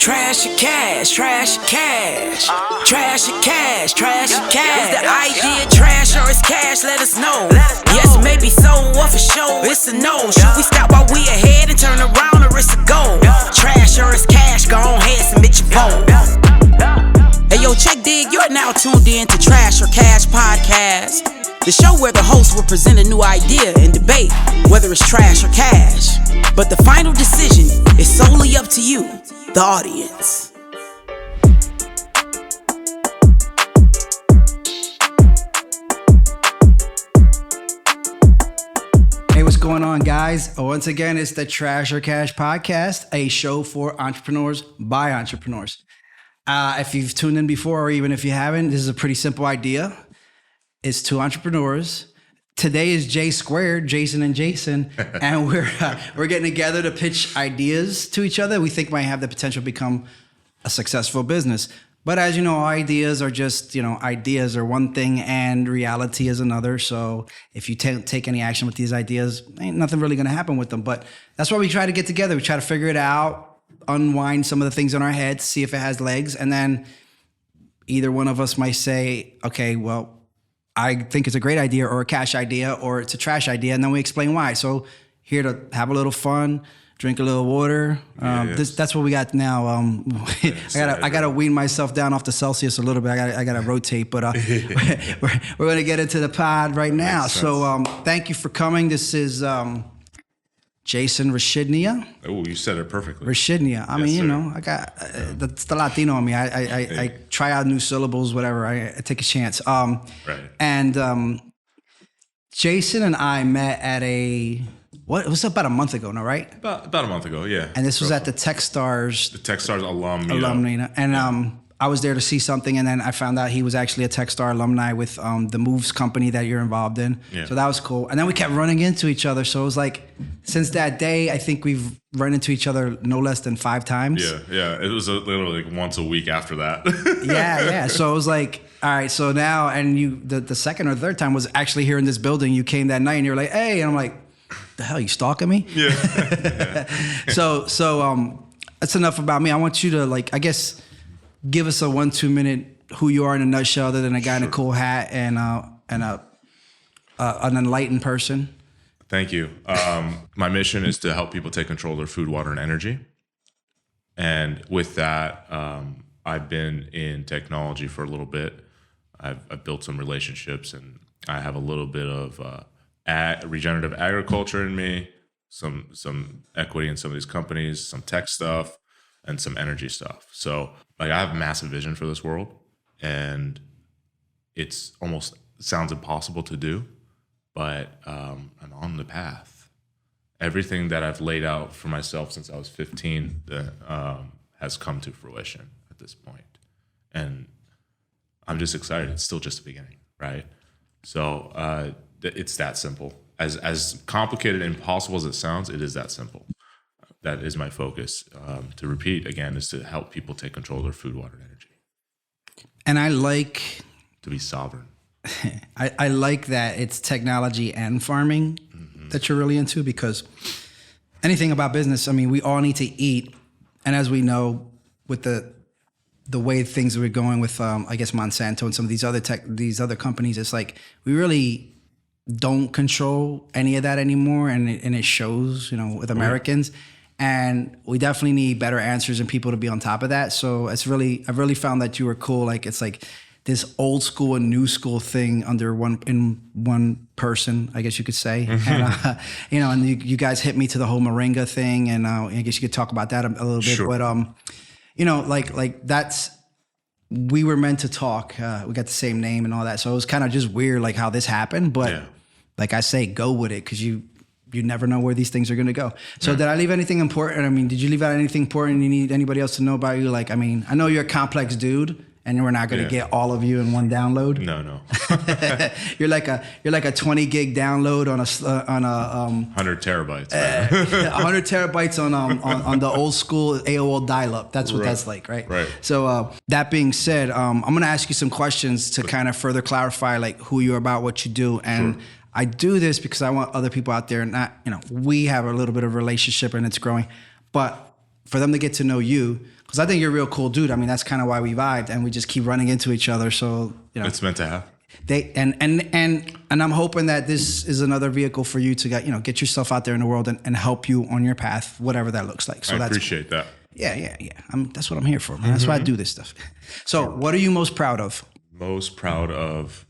Trash your cash, trash your cash. Trash your cash, trash your cash. Is the idea trash or is cash? Let us know. Yes, maybe so, or for sure, it's a no. Should we stop while we ahead and turn around or it's a go? Trash or is cash? Go on ahead, submit your vote. Hey yo, check dig, you're now tuned in to Trash or Cash Podcast, the show where the host will present a new idea and debate whether it's trash or cash. But the final decision is solely up to you, the audience. Hey, what's going on, guys? Once again, it's the Trash or Cash Podcast, a show for entrepreneurs by entrepreneurs. If you've tuned in before, or even if you haven't, this is a pretty simple idea. It's two entrepreneurs. Today is J Squared, Jason and Jason, and we're getting together to pitch ideas to each other we think might have the potential to become a successful business. But as you know, ideas are just, ideas are one thing and reality is another. So if you take any action with these ideas, ain't nothing really going to happen with them. But that's why we try to get together. We try to figure it out, unwind some of the things in our heads, see if it has legs. And then either one of us might say, okay, well, I think it's a great idea or a cash idea or it's a trash idea. And then we explain why. So here to have a little fun, drink a little water. That's what we got now. I gotta wean myself down off the Celsius a little bit. I gotta rotate, but we're gonna get into the pod right now. So thank you for coming. This is Jason Rashidnia. Oh, you said it perfectly. Rashidnia. I mean, I got that's the Latino in me. I try out new syllables, whatever. I take a chance. Right. And Jason and I met at it was about a month ago, no, right? About a month ago, yeah. And this was at the Techstars. The Techstars alumni. And I was there to see something, and then I found out he was actually a Techstar alumni with the Moves company that you're involved in. Yeah. So that was cool. And then we kept running into each other. So it was like, since that day, I think we've run into each other no less than 5 times. Yeah. It was literally like once a week after that. Yeah. So it was like, all right, so now, and the second or third time was actually here in this building. You came that night and you were like, hey, and I'm like, the hell, you stalking me? Yeah. So that's enough about me. I want you to give us a 1-2 minute who you are in a nutshell, other than a guy in a cool hat and an enlightened person. Thank you. My mission is to help people take control of their food, water, and energy. And with that, I've been in technology for a little bit. I've built some relationships, and I have a little bit of regenerative agriculture in me, some equity in some of these companies, some tech stuff, and some energy stuff. So I have a massive vision for this world, and it's almost sounds impossible to do, but I'm on the path. Everything that I've laid out for myself since I was 15 has come to fruition at this point. And I'm just excited. It's still just the beginning, right? So it's that simple. As complicated and impossible as it sounds, it is that simple. That is my focus. To repeat again, is to help people take control of their food, water, and energy. And I like to be sovereign. I like that it's technology and farming that you're really into, because anything about business, I mean, we all need to eat. And as we know, with the way things are going with, I guess, Monsanto and some of these other companies, it's like we really don't control any of that anymore. And it shows, with Americans. And we definitely need better answers and people to be on top of that. So I've really found that you were cool. Like, it's like this old school and new school thing under one person, I guess you could say. And, and you guys hit me to the whole Moringa thing. And I guess you could talk about that a little bit. Sure. But, that's, we were meant to talk. We got the same name and all that. So it was kind of just weird, like how this happened. But like I say, go with it, because you never know where these things are going to go. So did I leave anything important? I mean, did you leave out anything important you need anybody else to know about you? Like, I mean, I know you're a complex dude, and we're not going to get all of you in one download. No. You're like a 20 gig download on a 100 terabytes. 100 terabytes on the old school AOL dial-up. That's what that's like, right? Right. So that being said, I'm going to ask you some questions to kind of further clarify like who you're about, what you do, and sure. I do this because I want other people out there, not, we have a little bit of relationship and it's growing, but for them to get to know you, because I think you're a real cool dude. I mean, that's kind of why we vibed, and we just keep running into each other. So, you know, It's meant to happen. And I'm hoping that this is another vehicle for you to get yourself out there in the world and help you on your path, whatever that looks like. So I that's appreciate that. Yeah. That's what I'm here for, man. That's why I do this stuff. So what are you most proud of? Most proud of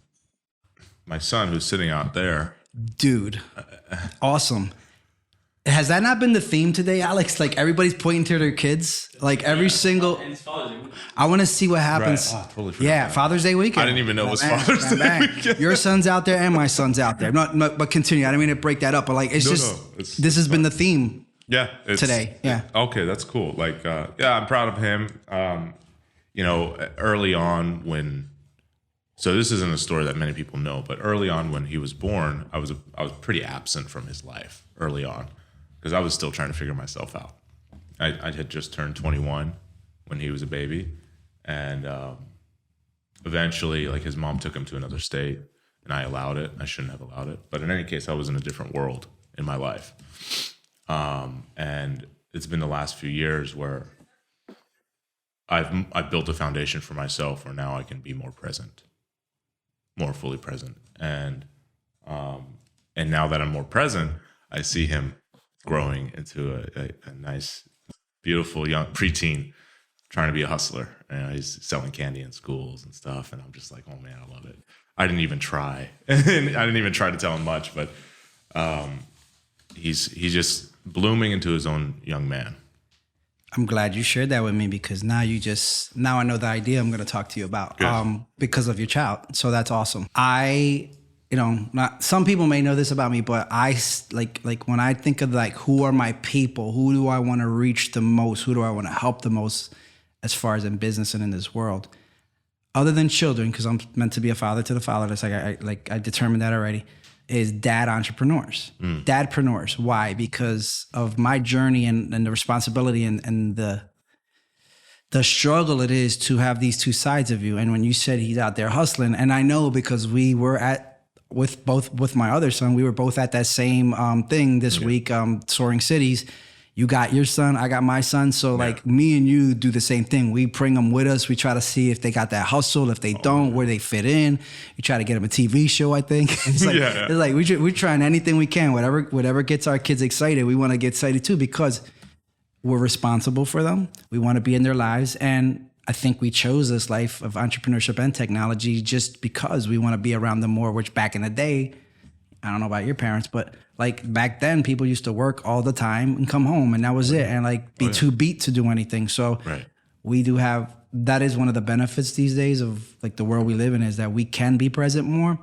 my son who's sitting out there. Dude, awesome. Has that not been the theme today, Alex? Like everybody's pointing to their kids, like every single. And it's Father's Day. I want to see what happens. Right. Oh, I totally forgot Yeah, that. Father's Day weekend. I didn't even know it was Bang, Father's bang, Day bang. weekend. Your son's out there and my son's out there. But continue. I didn't mean to break that up, but like this has been the theme. Yeah. Today. Yeah. Okay, that's cool. Like, I'm proud of him. Early on so this isn't a story that many people know, but early on when he was born, I was pretty absent from his life early on because I was still trying to figure myself out. I had just turned 21 when he was a baby, and eventually, like his mom took him to another state, and I allowed it. I shouldn't have allowed it, but in any case, I was in a different world in my life, and it's been the last few years where I've built a foundation for myself where now I can be more present, more fully present, and now that I'm more present, I see him growing into a nice, beautiful young preteen, trying to be a hustler. He's selling candy in schools and stuff, and I'm just like, oh man, I love it. I didn't even try, I didn't even try to tell him much, but he's just blooming into his own young man. I'm glad you shared that with me because now I know the idea I'm going to talk to you about because of your child. So that's awesome. Some people may know this about me, but I like when I think of like who are my people, who do I want to reach the most, who do I want to help the most, as far as in business and in this world, other than children, because I'm meant to be a father to the fatherless. I determined that already. Is dad entrepreneurs, dadpreneurs. Why? Because of my journey and the responsibility and the struggle it is to have these two sides of you. And when you said he's out there hustling, and I know because we were with my other son, we were both at that same thing this week, Soaring Cities. You got your son, I got my son. So like me and you do the same thing. We bring them with us. We try to see if they got that hustle. If they don't, where they fit in. You try to get them a TV show, I think. It's like we're trying anything we can. Whatever gets our kids excited, we want to get excited too because we're responsible for them. We want to be in their lives. And I think we chose this life of entrepreneurship and technology just because we want to be around them more, which back in the day, I don't know about your parents, but like back then people used to work all the time and come home and that was it. And like be too beat to do anything. So we do have, that is one of the benefits these days of like the world we live in, is that we can be present more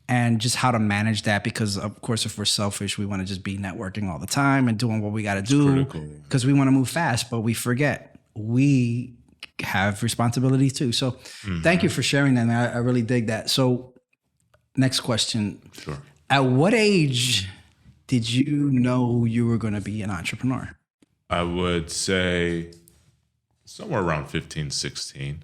and just how to manage that. Because of course, if we're selfish, we want to just be networking all the time and doing what we got to do because we want to move fast, but we forget we have responsibilities too. So thank you for sharing that, man. I really dig that. So next question. Sure. At what age did you know you were going to be an entrepreneur? I would say somewhere around 15, 16.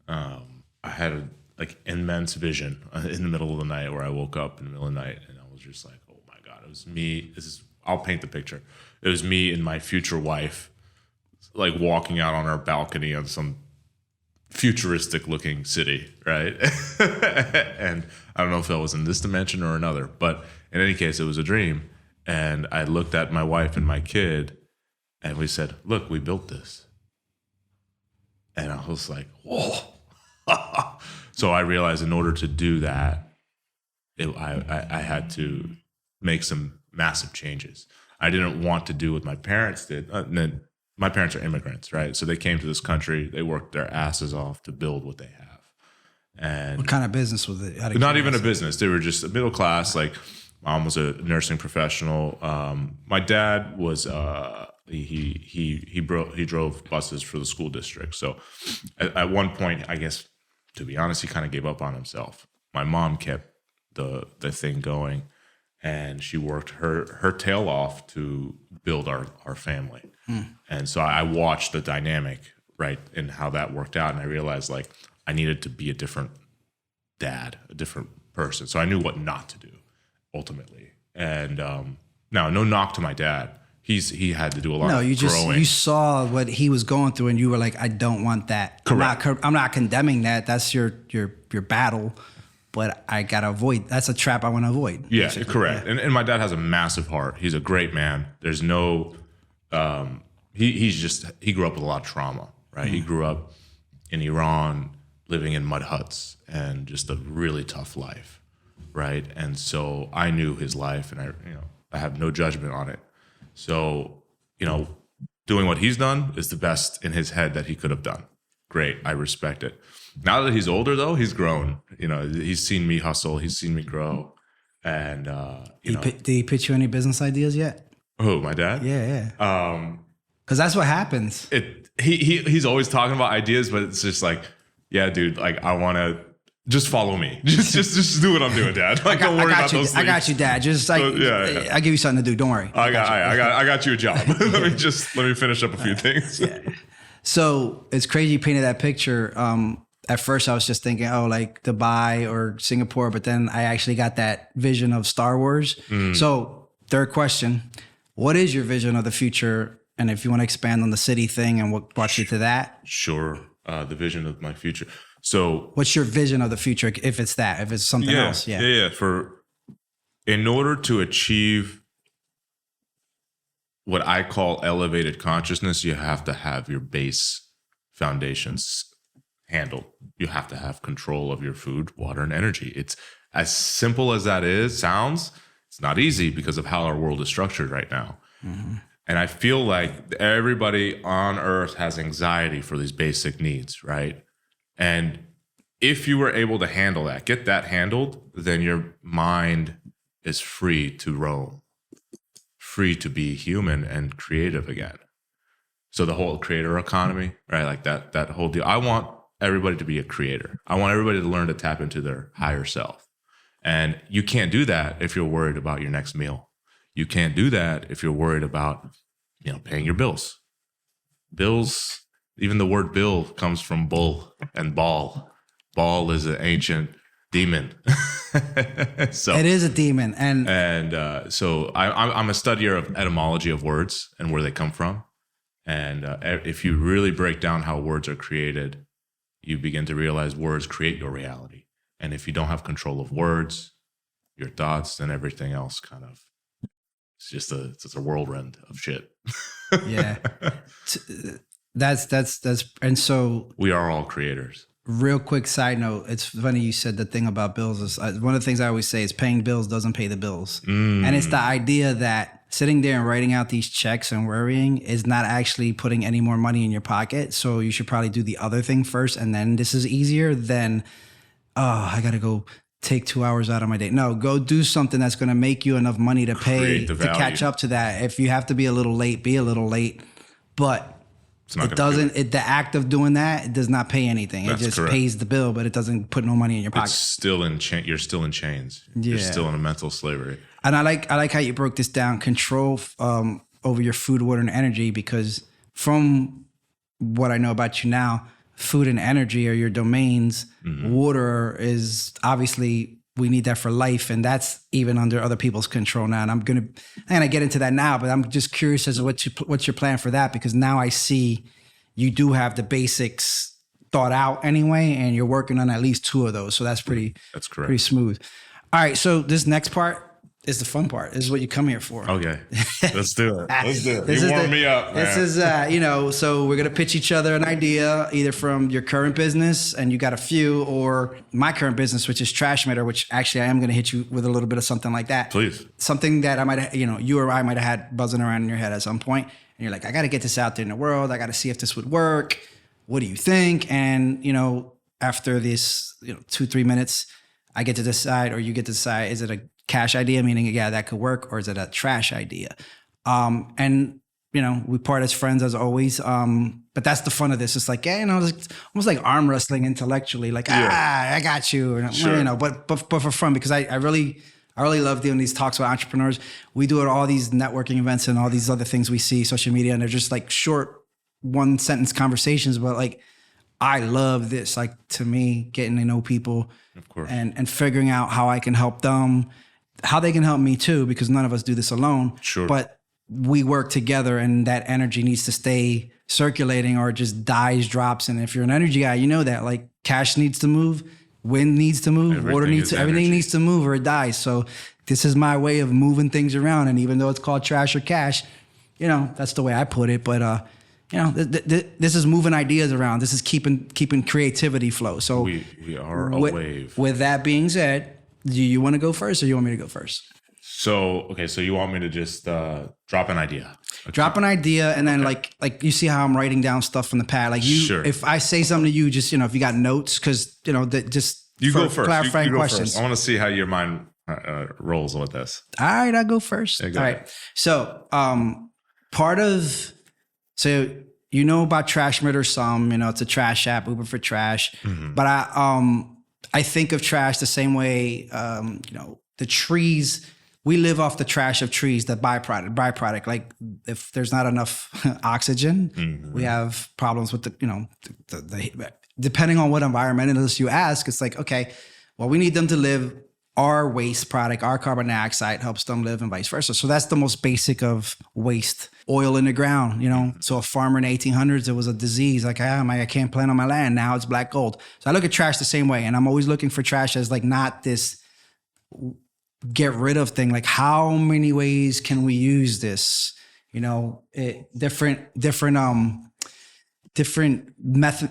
I had a immense vision in the middle of the night where I woke up in the middle of the night and I was just like, oh my God, it was me. I'll paint the picture. It was me and my future wife, like walking out on our balcony on some futuristic looking city, right? And I don't know if that was in this dimension or another, but in any case, it was a dream. And I looked at my wife and my kid and we said, look, we built this. And I was like, whoa. So I realized in order to do that, I had to make some massive changes. I didn't want to do what my parents did. My parents are immigrants, right? So they came to this country. They worked their asses off to build what they have. And what kind of business was it? Not even a business. They were just a middle class. Like, mom was a nursing professional. My dad was he drove buses for the school district. So at one point, I guess, to be honest, he kind of gave up on himself. My mom kept the thing going, and she worked her tail off to build our family. And so I watched the dynamic, right, and how that worked out. And I realized like I needed to be a different dad, a different person. So I knew what not to do ultimately. And now no knock to my dad. he had to do a lot No, of you growing. you saw what he was going through, and you were like, I don't want that. Correct. I'm not condemning that. That's your battle, but I gotta avoid. That's a trap I want to avoid. Yeah, basically. correct. Yeah. And my dad has a massive heart. He's a great man. There's no, he grew up with a lot of trauma, right? He grew up in Iran, living in mud huts, and just a really tough life, right? And so I knew his life, and I have no judgment on it. So, doing what he's done is the best in his head that he could have done. Great, I respect it. Now that he's older, though, he's grown. He's seen me hustle. He's seen me grow. And, Did he pitch you any business ideas yet? Who, my dad? Yeah. Because that's what happens. He's always talking about ideas, but it's just like, yeah, dude, like I want to just follow me. Just do what I'm doing, Dad. Like, don't worry about those things. I got you, Dad. Just like, I give you something to do. Don't worry. I got you a job. let me finish up a few things. Yeah. So it's crazy you painted that picture. At first I was just thinking, like Dubai or Singapore, but then I actually got that vision of Star Wars. So third question, what is your vision of the future? And if you want to expand on the city thing and what brought you to that? Sure. The vision of my future. So what's your vision of the future? If it's something else. Yeah. In order to achieve what I call elevated consciousness, you have to have your base foundations handled. You have to have control of your food, water, and energy. It's as simple as that sounds. It's not easy because of how our world is structured right now. Mm-hmm. And I feel like everybody on earth has anxiety for these basic needs, right? And if you were able to handle that, get that handled, then your mind is free to roam, free to be human and creative again. So the whole creator economy, right? Like that whole deal. I want everybody to be a creator. I want everybody to learn to tap into their higher self. And you can't do that if you're worried about your next meal. You can't do that if you're worried about, paying your bills. Bills, even the word bill comes from bull and ball. Ball is an ancient demon. So it is a demon. And so I'm a studier of etymology of words and where they come from. And if you really break down how words are created, you begin to realize words create your reality. And if you don't have control of words, your thoughts, then everything else kind of, it's a whirlwind of shit. Yeah. That's, and so we are all creators. Real quick side note. It's funny you said the thing about bills is one of the things I always say is paying bills doesn't pay the bills. And it's the idea that sitting there and writing out these checks and worrying is not actually putting any more money in your pocket. So you should probably do the other thing first. And then this is easier than, I got to go take 2 hours out of my day. No, go do something that's going to make you enough money to pay to catch up to that. If you have to be a little late, be a little late. But it doesn't, the act of doing that, it does not pay anything. It just pays the bill, but it doesn't put no money in your pocket. It's still you're still in chains. Yeah. You're still in a mental slavery. And I like how you broke this down, control over your food, water, and energy, because from what I know about you now, food and energy are your domains. Mm-hmm. Water is obviously, we need that for life, and that's even under other people's control now. And I'm gonna get into that now, but I'm just curious as to what's your plan for that, because now I see you do have the basics thought out anyway, and you're working on at least 2 of those. So that's correct. Pretty smooth. All right, so this next part is the fun part. This is what you come here for. Okay, let's do it. You warm me up, man. This is, so we're going to pitch each other an idea, either from your current business, and you got a few, or my current business, which is Trash Meter, which actually I am going to hit you with a little bit of something like that. Please. Something that I might, you or I might have had buzzing around in your head at some point. And you're like, I got to get this out there in the world. I got to see if this would work. What do you think? And, after this, 2-3 minutes, I get to decide, or you get to decide, is it a cash idea, meaning, yeah, that could work, or is it a trash idea? And, we part as friends as always. But that's the fun of this. It's like, it's almost like arm wrestling intellectually, like, I got you, but for fun, because I really love doing these talks with entrepreneurs. We do it all these networking events and all these other things we see, social media, and they're just like short 1-sentence conversations, but like, I love this. Like, to me, getting to know people, of course, and figuring out how I can help them, how they can help me too, because none of us do this alone. Sure. But we work together, and that energy needs to stay circulating or it just dies, drops. And if you're an energy guy, you know that like cash needs to move, wind needs to move, water needs to, everything needs to move or it dies. So this is my way of moving things around. And even though it's called trash or cash, you know, that's the way I put it. But, you know, this is moving ideas around. This is keeping creativity flow. So we are a wave. With that being said, do you want to go first or you want me to go first? So, okay. So you want me to just drop an idea? Drop an idea, and then like you see how I'm writing down stuff from the pad. Like you, Sure. If I say something to you, just, you know, if you got notes, because, you know, that just You go first. clarifying You go questions. first. I want to see how your mind rolls with this. All right, I'll go first. Yeah, go All ahead. right. So so you know about Trashmitter some, you know, it's a trash app, Uber for trash. Mm-hmm. But I think of trash the same way, you know, the trees. We live off the trash of trees, the byproduct. Like if there's not enough oxygen, we have problems with the, you know, the depending on what environmentalist you ask, it's like, okay, well, we need them to live. Our waste product, our carbon dioxide helps them live and vice versa. So that's the most basic of waste. Oil in the ground, you know. So a farmer in the 1800s, it was a disease. Like, I can't plant on my land. Now it's black gold. So I look at trash the same way. And I'm always looking for trash as like not this get rid of thing. Like how many ways can we use this? You know, different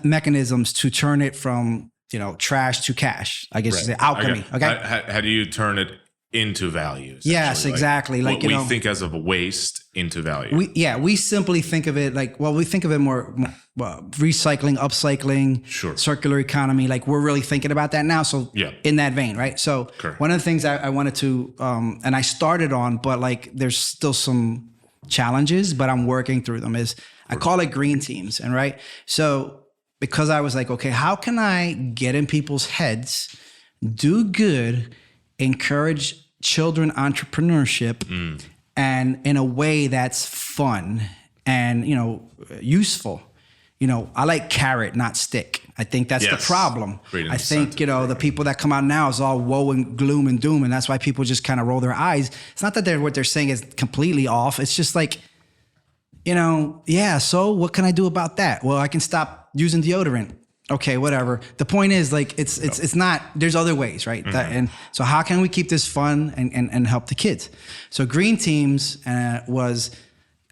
mechanisms to turn it from, you know, trash to cash. I guess Right. it's alchemy. Okay. How do you turn it into value? Yes, exactly. Like, what you we know, think as of a waste into value. We simply think of it like, well, we think of it more recycling, upcycling, Sure. circular economy. Like we're really thinking about that now. So Yeah. in that vein, right? So Correct. one of the things I wanted to, and I started on, but like there's still some challenges, but I'm working through them, is I call it green teams. And right. So because I was like, okay, how can I get in people's heads, do good, encourage children entrepreneurship, and in a way that's fun and, you know, useful. You know, I like carrot, not stick. I think that's the Yes. problem. Great I think, you know, the people that come out now is all woe and gloom and doom. And that's why people just kind of roll their eyes. It's not that what they're saying is completely off. It's just like, you know, yeah, so what can I do about that? Well, I can stop using deodorant. Okay, whatever. The point is, like, it's not, there's other ways, right? And so how can we keep this fun and help the kids? So Green Teams was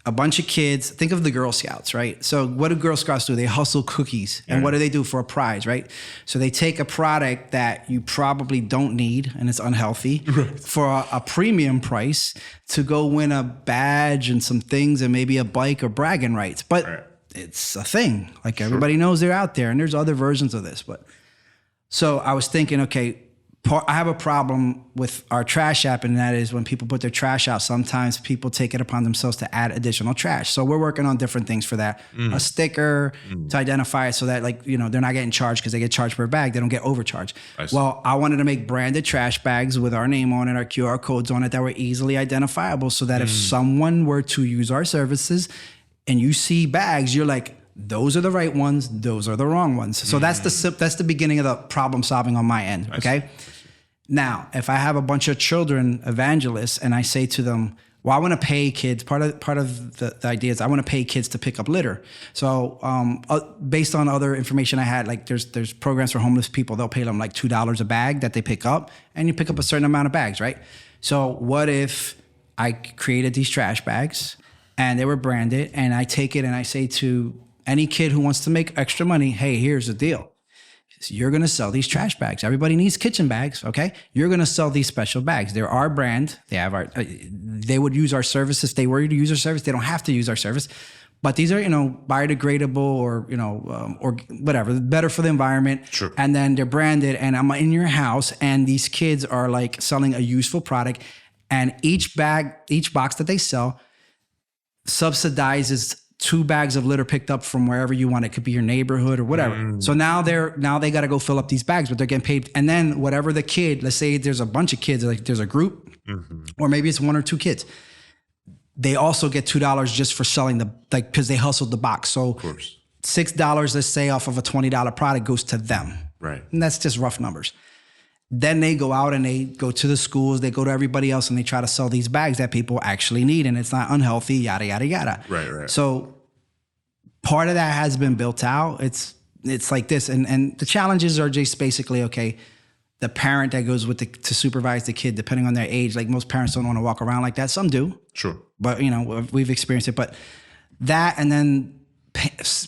a bunch of kids. Think of the Girl Scouts, right? So what do Girl Scouts do? They hustle cookies. And what do they do for a prize, right? So they take a product that you probably don't need and it's unhealthy for a premium price to go win a badge and some things and maybe a bike or bragging rights. But it's a thing. Like everybody knows they're out there, and there's other versions of this. But so I was thinking, okay, I have a problem with our trash app, and that is when people put their trash out, sometimes people take it upon themselves to add additional trash. So we're working on different things for that. A sticker to identify it so that, like, you know, they're not getting charged because they get charged per bag. They don't get overcharged. Well, I wanted to make branded trash bags with our name on it, our QR codes on it that were easily identifiable so that if someone were to use our services and you see bags, you're like, those are the right ones, those are the wrong ones. So that's the beginning of the problem solving on my end. Okay. Now, if I have a bunch of children evangelists and I say to them, well, I want to pay kids. Part of the idea is I want to pay kids to pick up litter. So based on other information I had, like there's programs for homeless people. They'll pay them like $2 a bag that they pick up, and you pick up a certain amount of bags, right? So what if I created these trash bags and they were branded, and I take it and I say to any kid who wants to make extra money, hey, here's the deal. So you're going to sell these trash bags. Everybody needs kitchen bags, okay? You're going to sell these special bags. They're our brand. They have our. They would use our service if they were to use our service. They don't have to use our service, but these are, you know, biodegradable or, you know, or whatever, better for the environment. Sure. And then they're branded, and I'm in your house, and these kids are like selling a useful product, and each box that they sell subsidizes 2 bags of litter picked up from wherever you want. It could be your neighborhood or whatever. So now they got to go fill up these bags, but they're getting paid. And then whatever the kid, let's say there's a bunch of kids, like there's a group, or maybe it's 1 or 2 kids. They also get $2 just for selling because they hustled the box. So $6, let's say, off of a $20 product goes to them. Right. And that's just rough numbers. Then they go out and they go to the schools, they go to everybody else, and they try to sell these bags that people actually need, and it's not unhealthy, yada, yada, yada. Right. So part of that has been built out. It's like this. And the challenges are just basically, okay, the parent that goes with to supervise the kid, depending on their age, like most parents don't want to walk around like that. Some do. Sure. But, you know, we've experienced it. But that, and then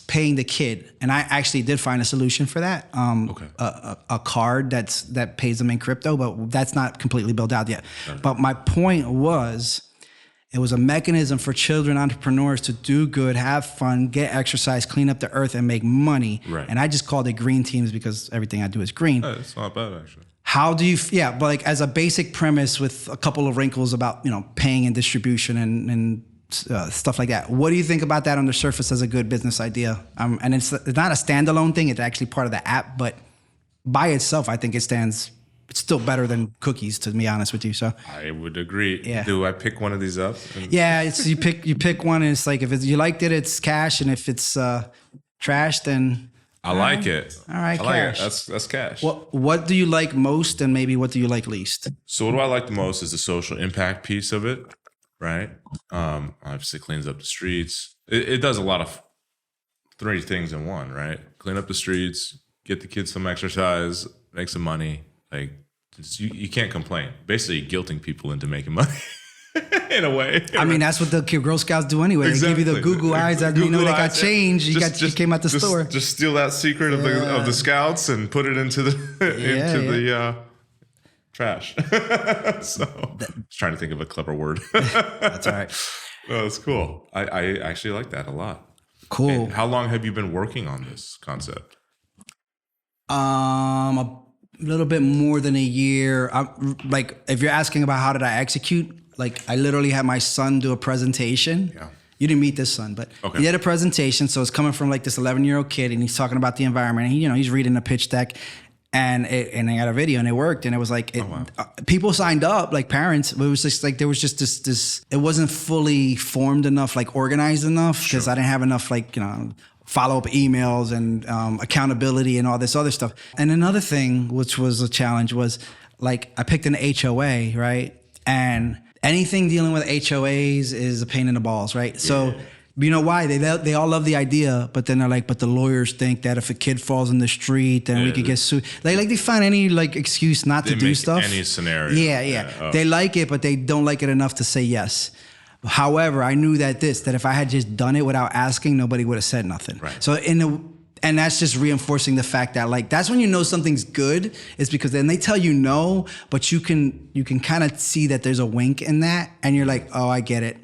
paying the kid. And I actually did find a solution for that. Okay. A card that pays them in crypto, but that's not completely built out yet. Okay. But my point was, it was a mechanism for children entrepreneurs to do good, have fun, get exercise, clean up the earth, and make money. Right. And I just called it green teams because everything I do is green. It's not bad, actually. How do you, but like as a basic premise with a couple of wrinkles about, you know, paying and distribution and stuff like that. What do you think about that on the surface as a good business idea? And it's not a standalone thing. It's actually part of the app, but by itself, I think it's still better than cookies, to be honest with you. So I would agree. Yeah. Do I pick one of these up? Yeah, it's you pick one, and it's like if you liked it, it's cash, and if it's trash, then I like it. All right, I cash. like it. That's cash. What do you like most, and maybe what do you like least? So what do I like the most is the social impact piece of it, right? Obviously cleans up the streets. It does a lot of 3 things in one, right? Clean up the streets, get the kids some exercise, make some money. Like you can't complain. Basically guilting people into making money in a way. I mean, that's what the Girl Scouts do anyway. Exactly. They give you the Google eyes that you know they got change. You came out the store. Just steal that secret of the Scouts and put it into the trash. So I was trying to think of a clever word. That's all right. No, that's cool. I actually like that a lot. Cool. And how long have you been working on this concept? A little bit more than a year. Like, if you're asking about how did I execute, like I literally had my son do a presentation. Yeah. You didn't meet this son, but okay. He did a presentation. So it's coming from like this 11-year-old kid, and he's talking about the environment. And he's reading a pitch deck, and I got a video, and it worked. And it was like, people signed up, like parents. But it was just like there was just this. It wasn't fully formed enough, like organized enough, because I didn't have enough, like follow-up emails and accountability and all this other stuff. And another thing, which was a challenge, was like I picked an HOA, right? And anything dealing with HOAs is a pain in the balls, right? Yeah. So you know why? They all love the idea, but then they're like, but the lawyers think that if a kid falls in the street, then we could get sued. Like they find any like excuse not to do stuff. Any scenario. Yeah. Oh. They like it, but they don't like it enough to say yes. However, I knew that if I had just done it without asking, nobody would have said nothing. Right. So and that's just reinforcing the fact that like that's when you know something's good, is because then they tell you no, but you can kind of see that there's a wink in that, and you're like, oh, I get it.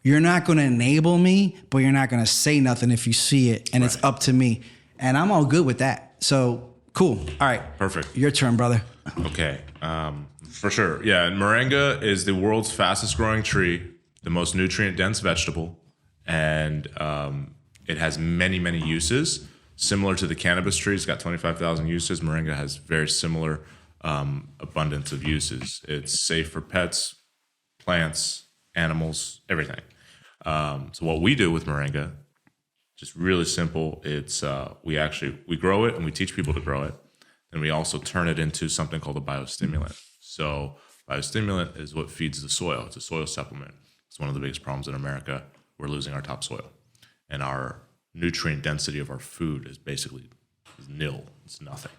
You're not going to enable me, but you're not going to say nothing if you see it, and It's up to me, and I'm all good with that. So cool. All right. Perfect. Your turn, brother. Okay. For sure. Yeah. Moringa is the world's fastest growing tree, the most nutrient dense vegetable, and it has many, many uses. Similar to the cannabis tree, it's got 25,000 uses. Moringa has very similar abundance of uses. It's safe for pets, plants, animals, everything. So what we do with moringa, just really simple. It's we grow it and we teach people to grow it, and we also turn it into something called a biostimulant. So biostimulant is what feeds the soil. It's a soil supplement. It's one of the biggest problems in America. We're losing our topsoil, and our nutrient density of our food is basically nil. It's nothing.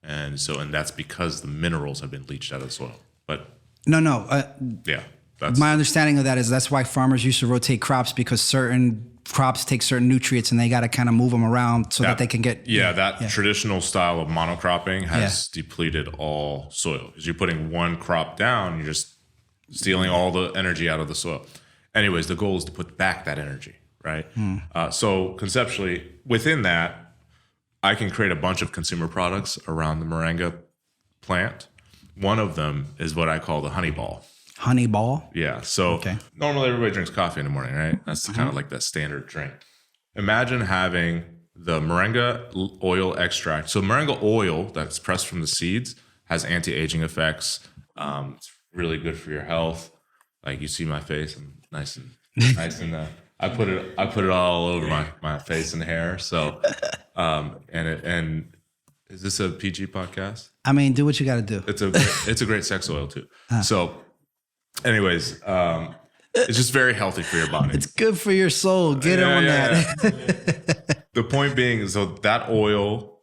And that's because the minerals have been leached out of the soil. But that's my understanding of that is that's why farmers used to rotate crops, because certain crops take certain nutrients and they got to kind of move them around so that they can get traditional style of monocropping has depleted all soil, because you're putting one crop down, you're just stealing all the energy out of the soil. Anyways, the goal is to put back that energy. Right. So conceptually, within that, I can create a bunch of consumer products around the moringa plant. One of them is what I call the honey ball. Honey ball? Yeah. So normally everybody drinks coffee in the morning, right? That's kind of like that standard drink. Imagine having the moringa oil extract. So moringa oil that's pressed from the seeds has anti-aging effects. It's really good for your health. Like you see my face, I'm nice and I put it all over my face and hair. So, and Is this a PG podcast? I mean, do what you got to do. It's a great sex oil too. So, anyways, it's just very healthy for your body. It's good for your soul. Get on that. The point being, so that oil,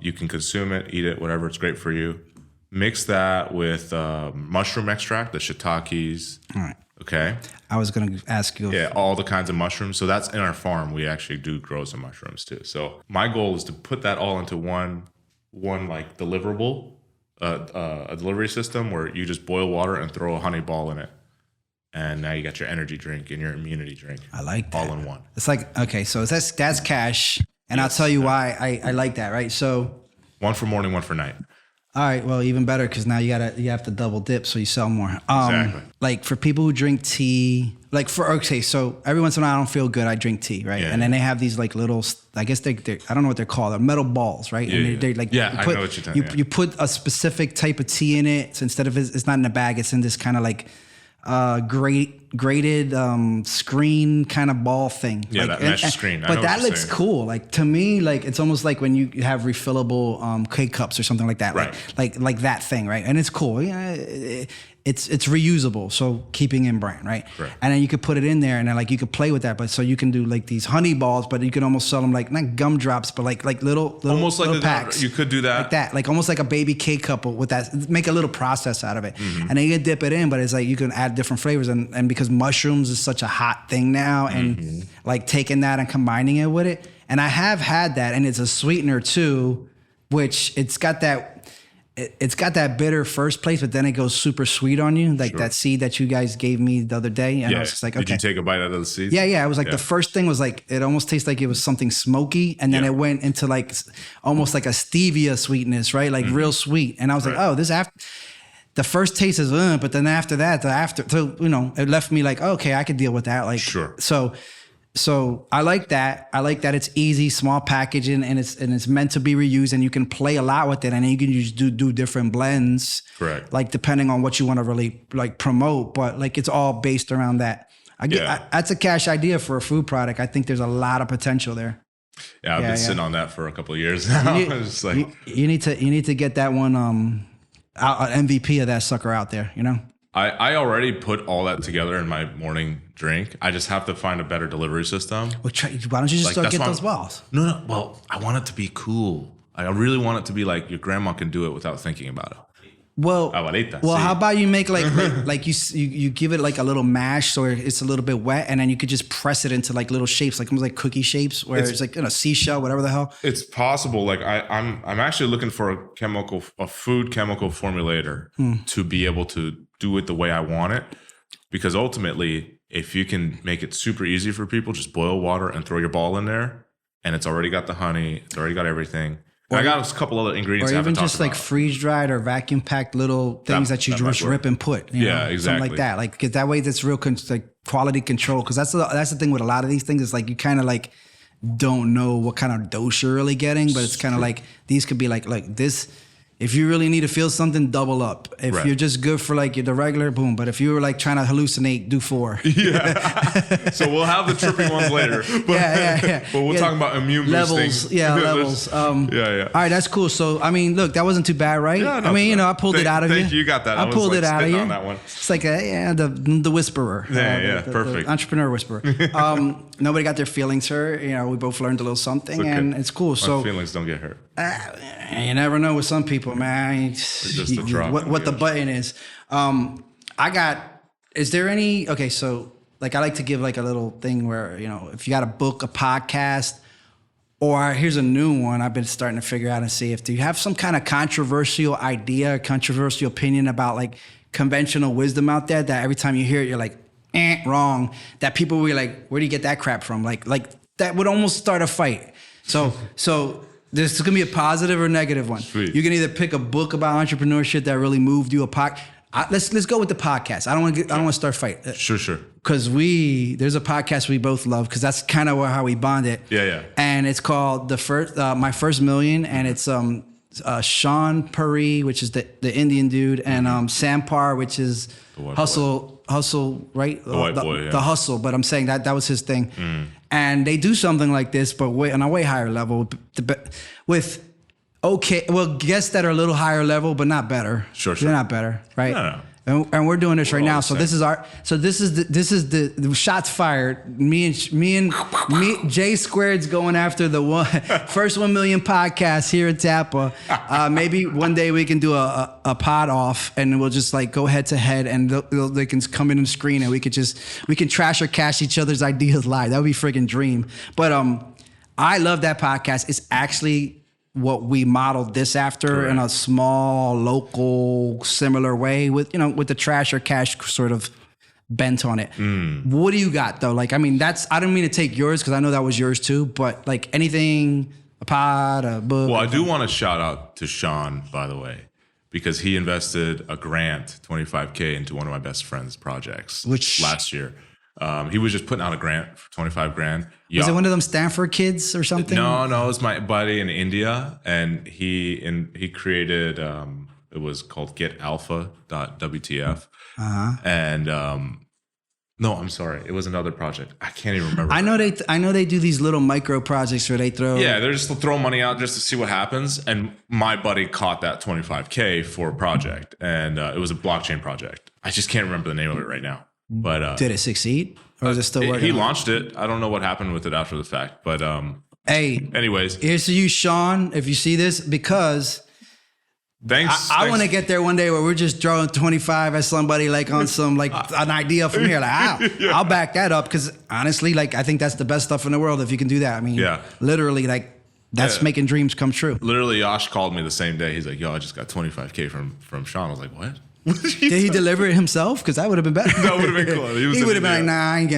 you can consume it, eat it, whatever. It's great for you. Mix that with mushroom extract, the shiitakes. All right. Okay. I was going to ask you. Yeah, all the kinds of mushrooms. So that's in our farm. We actually do grow some mushrooms too. So my goal is to put that all into one like deliverable, a delivery system where you just boil water and throw a honey ball in it. And now you got your energy drink and your immunity drink. I like that. All in one. It's like, okay, so that's cash. And I'll tell you why I like that, right? So one for morning, one for night. all right, well, even better because now you have to double dip so you sell more. Exactly. Like for people who drink tea, so every once in a while I don't feel good, I drink tea, right? Yeah. And then they have these like little, I guess they're I don't know what they're called, they're metal balls, right? Yeah, and they're like, I know what you're talking about. You put a specific type of tea in it, so instead of it's not in a bag, it's in this kind of like graded screen kind of ball thing. Yeah, like, that mesh screen. I But know that what you're looks saying. cool. Like to me, like it's almost like when you have refillable K cups or something like that. Right. Like that thing, right? And it's cool. Yeah, it's reusable, so keeping in brand, right? Correct. And then you could put it in there, and then like you could play with that. But so you can do like these honey balls, but you can almost sell them like not gumdrops, but like little Almost like little a packs. You could do that. Like that, like almost like a baby K cup with that. Make a little process out of it, Mm-hmm. and then you can dip it in. But it's like you can add different flavors, and because mushrooms is such a hot thing now, and Mm-hmm. like taking that and combining it with it. And I have had that, and it's a sweetener too, which it's got that bitter first place, but then it goes super sweet on you, like that seed that you guys gave me the other day. And I was just like, okay. Did you take a bite out of the seeds? Yeah. It was like the first thing was like, it almost tastes like it was something smoky. And then it went into like almost like a stevia sweetness, right? Like real sweet. And I was like, oh, the first taste is, but then after that, so, it left me like, okay, I could deal with that. Like, Sure. So I like that. I like that it's easy, small packaging, and it's meant to be reused, and you can play a lot with it, and then you can just do different blends. Correct. Like depending on what you want to really like promote, but like it's all based around that. That's a cash idea for a food product. I think there's a lot of potential there. Yeah, I've been sitting on that for a couple of years now. It's like, you need to get that one an MVP of that sucker out there. I already put all that together in my morning drink. I just have to find a better delivery system. Well, why don't you just Like, get that's those balls? No. Well, I want it to be cool. I really want it to be like your grandma can do it without thinking about it. Well, Abuelita, well, sí. how about you make like you give it like a little mash so it's a little bit wet, and then you could just press it into like little shapes, like almost like cookie shapes, where it's like seashell, whatever the hell. It's possible. Like I'm actually looking for a food chemical formulator to be able to do it the way I want it, because ultimately, if you can make it super easy for people, just boil water and throw your ball in there, and it's already got the honey, it's already got everything. And I got a couple other ingredients. Or I even haven't just talked like about. freeze dried or vacuum packed little things that you that just might work. rip and put. Yeah, exactly. Something like that. Like, because that way that's real like quality control. Because that's the thing with a lot of these things. It's like you kind of like don't know what kind of dose you're really getting, but it's kind of like these could be like this. If you really need to feel something, double up. If Right. you're just good for like the regular, boom. But if you were like trying to hallucinate, do 4. Yeah. So we'll have the tripping ones later. But, Yeah. But we're talking about immune levels. boosting. Yeah, levels. Yeah. All right, that's cool. So, I mean, look, that wasn't too bad, right? Yeah, I mean, I pulled it out of you. Thank you. You got that. I was, pulled like, it out of spitting you. on that one. It's like the whisperer. Yeah, the perfect. entrepreneur whisperer. Nobody got their feelings hurt. We both learned a little something, Okay. and it's cool. My So feelings don't get hurt. you never know with some people, man. just a drop in What the the button is. Is there any, okay, so like I like to give like a little thing where, if you got a book, a podcast, or here's a new one I've been starting to figure out and see do you have some kind of controversial idea, controversial opinion about like conventional wisdom out there that every time you hear it, you're like, wrong. That people will be like, where do you get that crap from? Like that would almost start a fight. So this is gonna be a positive or negative one. Sweet. You can either pick a book about entrepreneurship that really moved you. Let's go with the podcast. I don't want to start a fight. Sure. Because there's a podcast we both love because that's kind of how we bonded. Yeah. And it's called My First Million, and it's Sean Puri, which is the Indian dude, and Sam Parr, which is Hustle, right? The white boy, yeah. The Hustle. But I'm saying that was his thing. And they do something like this, but on a way higher level with okay. Well, guests that are a little higher level, but not better. Sure. They're not better, right? No. And we're doing this right now. all So the this is the shots fired. Me, Jay Squared's going after the first 1 million podcast here in Tampa. Maybe one day we can do a pod off, and we'll just like go head to head, and they can come in and screen, and we can trash or cash each other's ideas live. That would be freaking dream. But I love that podcast. It's actually what we modeled this after in a small, local, similar way with the trash or cash sort of bent on it. What do you got though? Like, I mean, I don't mean to take yours because I know that was yours too, but like anything, a pod, a book. Well, I do want to shout out to Sean, by the way, because he invested a grant, $25K, into one of my best friend's projects last year. He was just putting out a grant for $25,000. Was it one of them Stanford kids or something? No, it was my buddy in India, and he created it was called getalpha.wtf. And no, I'm sorry, it was another project. I can't even remember. I know they do these little micro projects where they throw. Yeah, they're just throwing money out just to see what happens. And my buddy caught that $25K for a project, and it was a blockchain project. I just can't remember the name of it right now. But did it succeed, or is it still working? He launched it. I don't know what happened with it after the fact, but hey, anyways, here's to you, Sean, if you see this, because thanks. I want to get there one day where we're just drawing 25 at somebody like on some like an idea from here. Like I'll back that up because honestly, like I think that's the best stuff in the world if you can do that. I mean, literally, like that's making dreams come true. Literally, Yash called me the same day. He's like, "Yo, I just got 25K from Sean." I was like, "What?" Did he deliver it himself? Because that would have been better. That would have been cool. He would have been like, "Nah, I ain't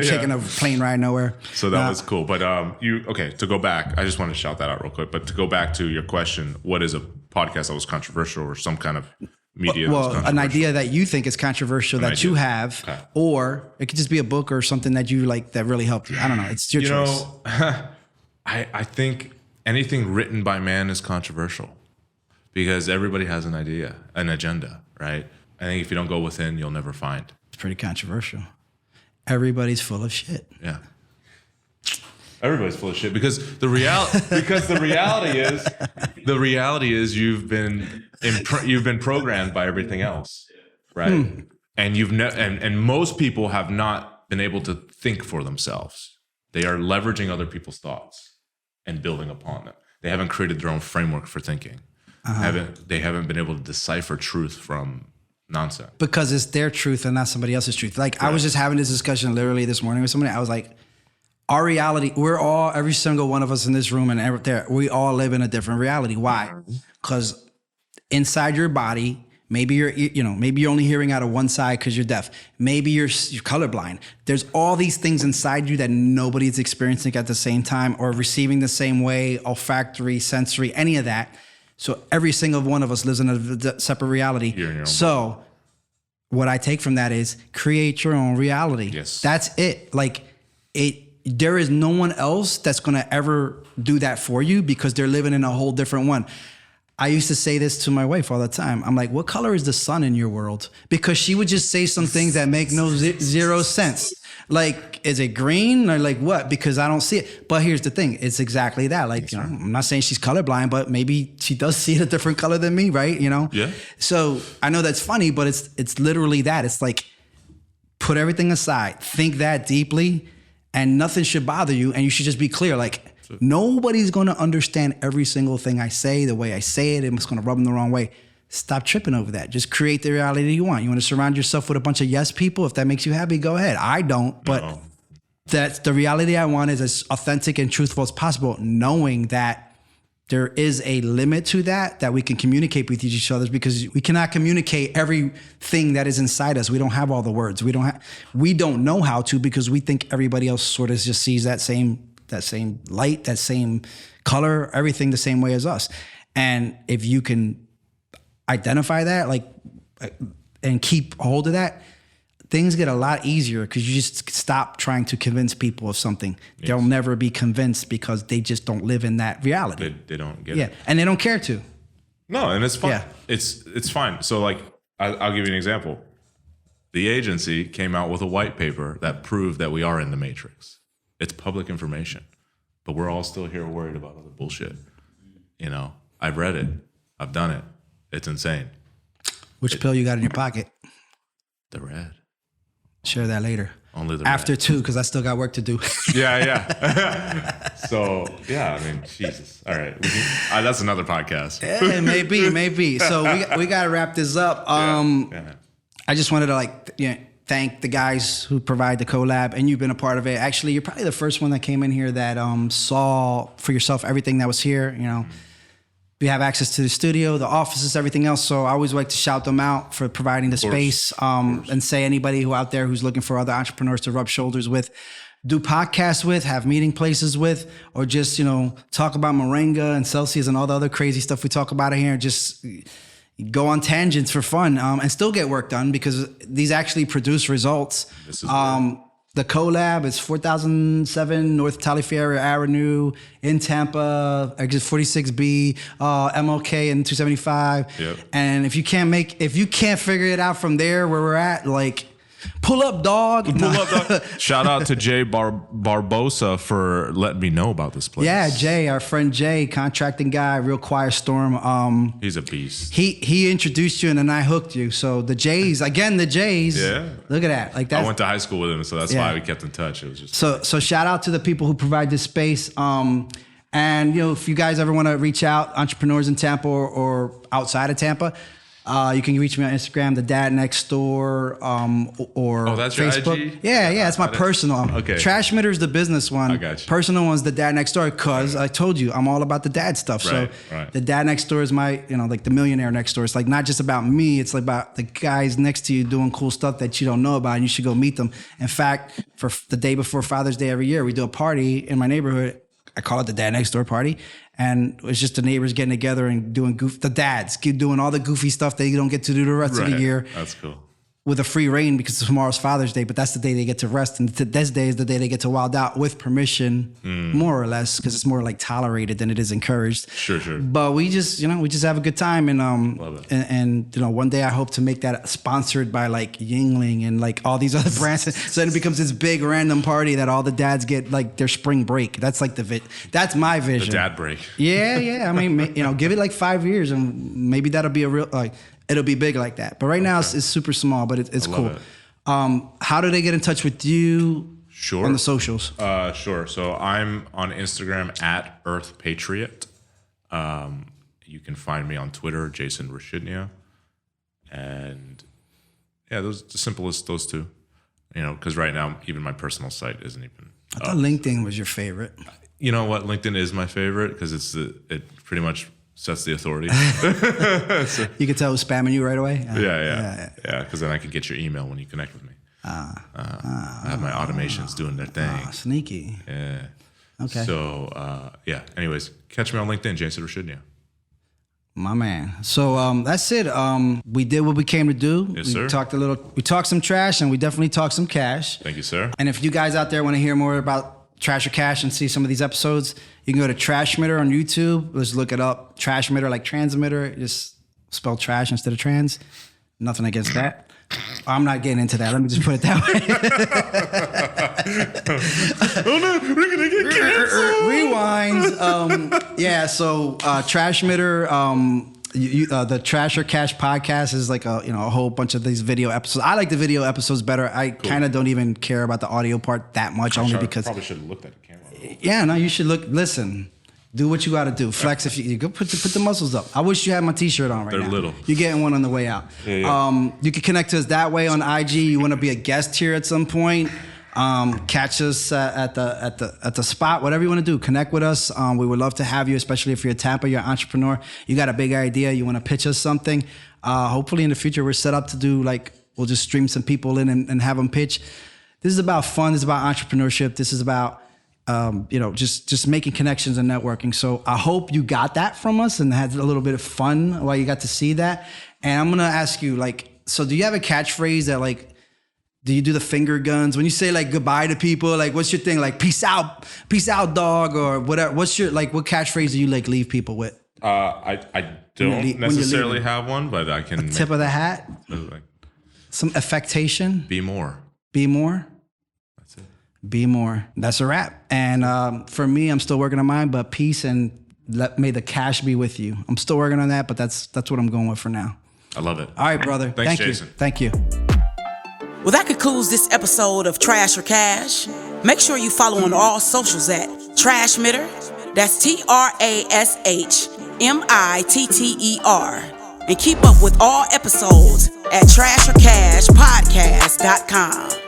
taking a plane ride nowhere." So that was cool. But to go back, I just want to shout that out real quick. But to go back to your question, what is a podcast that was controversial or some kind of media? Well, an idea that you think is controversial you have, or it could just be a book or something that you like that really helped you. I don't know. It's your choice. I think anything written by man is controversial because everybody has an idea, an agenda. Right? I think if you don't go within, you'll never find. It's pretty controversial. Everybody's full of shit. Yeah. Everybody's full of shit because the reality is you've been programmed by everything else, right? And and most people have not been able to think for themselves. They are leveraging other people's thoughts and building upon them. They haven't created their own framework for thinking. They haven't been able to decipher truth from nonsense because it's their truth and not somebody else's truth. Like I was just having this discussion literally this morning with somebody. I was like, our reality, every single one of us in this room and there, we all live in a different reality. Why? Because inside your body, maybe you're only hearing out of one side because you're deaf. Maybe you're colorblind. There's all these things inside you that nobody's experiencing at the same time or receiving the same way, olfactory, sensory, any of that. So every single one of us lives in a separate reality. So what I take from that is create your own reality. Yes. That's it. Like there is no one else that's going to ever do that for you because they're living in a whole different one. I used to say this to my wife all the time. I'm like, what color is the sun in your world? Because she would just say some things that make zero sense. Like, is it green or like what? Because I don't see it. But here's the thing. It's exactly that. Like, I'm not saying she's colorblind, but maybe she does see it a different color than me, right? Yeah. So I know that's funny, but it's literally that. It's like, put everything aside, think that deeply, and nothing should bother you. And you should just be clear. Like, nobody's going to understand every single thing I say, the way I say it. It's going to rub them the wrong way. Stop tripping over that. Just create the reality you want. You want to surround yourself with a bunch of yes people. If that makes you happy, go ahead. I don't, but that's the reality I want is as authentic and truthful as possible, knowing that there is a limit to that we can communicate with each other because we cannot communicate everything that is inside us. We don't have all the words. We don't know how to because we think everybody else sort of just sees that same light, that same color, everything the same way as us. And if you can identify that, and keep hold of that, things get a lot easier because you just stop trying to convince people of something. Yes. They'll never be convinced because they just don't live in that reality. They don't get it. And they don't care to. No, and it's fine. Yeah. It's fine. So I'll give you an example. The agency came out with a white paper that proved that we are in the matrix. It's public information, but we're all still here worried about all the bullshit, I've read it. I've done it. It's insane. Which pill you got in your pocket? The red. Share that later. Only the After red. 2, because I still got work to do. Yeah. So, yeah, I mean, Jesus. All right. That's another podcast. Yeah, maybe. So we got to wrap this up. Yeah. I just wanted to thank the guys who provide the collab, and you've been a part of it. Actually, you're probably the first one that came in here that saw for yourself everything that was here. We have access to the studio, the offices, everything else. So I always like to shout them out for providing the space, and say anybody who out there who's looking for other entrepreneurs to rub shoulders with, do podcasts with, have meeting places with, or just, talk about Moringa and Celsius and all the other crazy stuff we talk about in here. Just go on tangents for fun, and still get work done, because these actually produce results. This is the collab is 4007 North Taliaferro Avenue in Tampa, exit 46B, MLK and 275. Yep. And if you can't figure it out from there where we're at, like, pull up, dog. Shout out to Jay Barbosa for letting me know about this place. Yeah, Jay, our friend Jay, contracting guy, real quiet storm. He's a beast. He introduced you, and then I hooked you. So the Jays. Yeah. Look at that. Like that. I went to high school with him, so that's why we kept in touch. It was just so shout out to the people who provide this space. And if you guys ever want to reach out, entrepreneurs in Tampa or outside of Tampa, you can reach me on Instagram, the Dad Next Door, or that's your Facebook. IG? Yeah, it's my personal. Okay. Trashmitter's the business one. I got you. Personal one's the Dad Next Door, because I told you I'm all about the dad stuff. Right, so right. the Dad Next Door is my, like the millionaire next door. It's like not just about me. It's like about the guys next to you doing cool stuff that you don't know about, and you should go meet them. In fact, for the day before Father's Day every year, we do a party in my neighborhood. I call it the Dad Next Door party. And it's just the neighbors getting together and doing the dads keep doing all the goofy stuff that you don't get to do the rest of the year. That's cool. With a free reign, because tomorrow's Father's Day, but that's the day they get to rest. And this day is the day they get to wild out with permission, more or less, because it's more like tolerated than it is encouraged. Sure. But we just have a good time. And Love it. and one day I hope to make that sponsored by like Yingling and like all these other brands. So then it becomes this big random party that all the dads get like their spring break. That's like that's my vision. The dad break. Yeah. I mean, give it like 5 years, and maybe that'll be a real it'll be big like that. But right now it's super small, but it's cool. It. How do they get in touch with you? Sure. On the socials. Sure. So I'm on Instagram at Earth Patriot. You can find me on Twitter, Jason Rashidnia. And yeah, those the simplest, those two. Because right now even my personal site isn't even. I thought LinkedIn was your favorite. You know what? LinkedIn is my favorite because it pretty much sets the authority. You can tell who's spamming you right away. Yeah. Because then I can get your email when you connect with me. I have my automations doing their thing. Sneaky. Yeah. Okay. So Anyways, catch me on LinkedIn, Jason Rashidnia. My man. So that's it. We did what we came to do. Yes, we sir. We talked some trash, and we definitely talked some cash. Thank you, sir. And if you guys out there want to hear more about Trash or Cash and see some of these episodes, you can go to Trashmitter on YouTube. Let's look it up. Trashmitter, like transmitter, just spell trash instead of trans. Nothing against that. I'm not getting into that. Let me just put it that way. Oh no, we're gonna get canceled. Rewind. So Trashmitter, the Trash or Cash podcast is like a whole bunch of these video episodes. I like the video episodes better. I kind of don't even care about the audio part that much, because probably should have looked at the camera. Yeah, no, you should listen. Do what you got to do. Flex if you go put the muscles up. I wish you had my T-shirt on right now. They're little. You're getting one on the way out. Yeah. You can connect to us that way on IG. You want to be a guest here at some point? Catch us at the spot. Whatever you want to do, connect with us. We would love to have you, especially if you're a Tampa, you're an entrepreneur. You got a big idea. You want to pitch us something. Hopefully in the future we're set up to do we'll just stream some people in and have them pitch. This is about fun. This is about entrepreneurship. This is about just making connections and networking. So I hope you got that from us and had a little bit of fun while you got to see that. And I'm going to ask you, so do you have a catchphrase that do you do the finger guns? When you say goodbye to people, what's your thing? Peace out, dog, or whatever. What's your, what catchphrase do you leave people with? I don't necessarily have one, but I can. Tip of the hat? Some affectation? Be more. Be more? That's it. Be more. That's a wrap. And for me, I'm still working on mine, but peace and may the cash be with you. I'm still working on that, but that's what I'm going with for now. I love it. All right, brother. Thanks, Thank Jason. you. Thank you. Well, that concludes this episode of Trash or Cash. Make sure you follow on all socials at Trashmitter. That's TrashMitter. And keep up with all episodes at trashorcashpodcast.com.